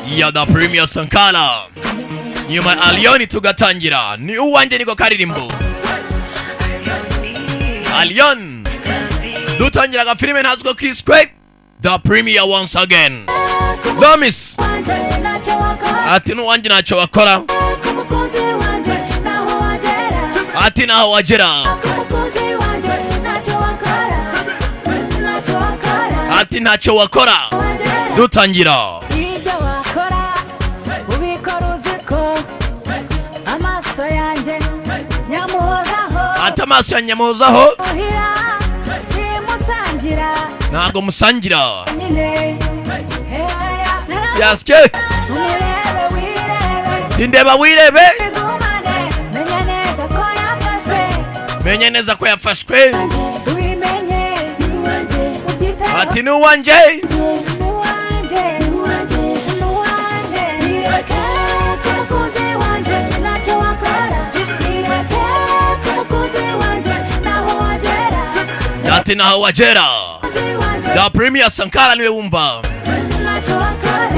ya The Premier Sankara. Nyuma Allioni tugatangira. Ni uwanje niko karirimbo. Allion. Dutangira ga filime ntazwo kiswe The Premier once again. Domis. Ati nuwanje nacho wakora. Ati naho wagera. Ati nacho wakora. Dutangira. Ati amaso ya nyamuhozaho. Ntago musangira. Yaske. Ndeba wirebe. Menye neza ko yafashwe. Ati nuwanje. Ati naho wagera. The Premier Sankara niwe wumva.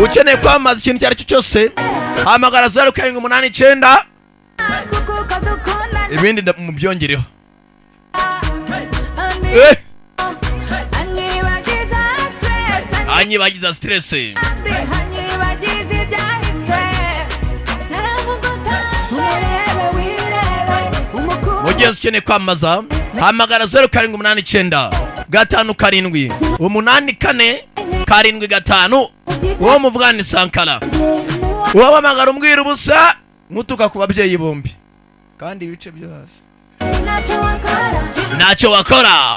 Ukeneye kwamaza ikintu cyari cyose hamagara 0789 ibindi mubyongereho. Anyibagiza stress. Mugiye ukeneye kwamaza hamagara 0789 gatanu karindwi 84 karindwi gatanu. Uwo muvugana Sankara. Uwo bamagara umbwira ubusa mutuka ku babyeyi bombi. Kandi ibice byo hasi. Nacho wakora.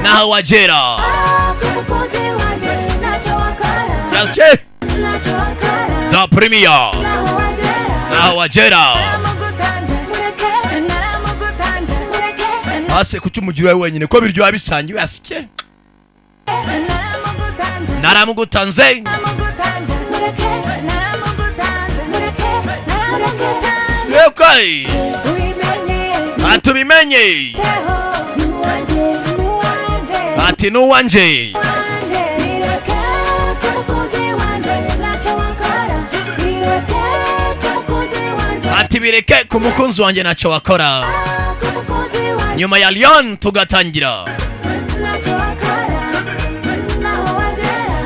Naho wagera. Just The Premier. Naho wagera. Ase kucyumugira wenyine ko biryo abisangiwe asike. Naramugutanze. Okay. Atubimenye. Ati nuwanje. Ati bireke ku mukunzi wanje nacho wakora. Nyuma ya Allion tugatangira.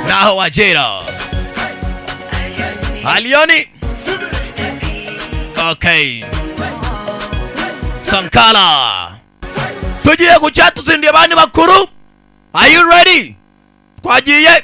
Naho wagera. Allioni. Okay. Sankara. Tugiye gucya tuzindiye abandi bakuru. Are you ready? Twagiye.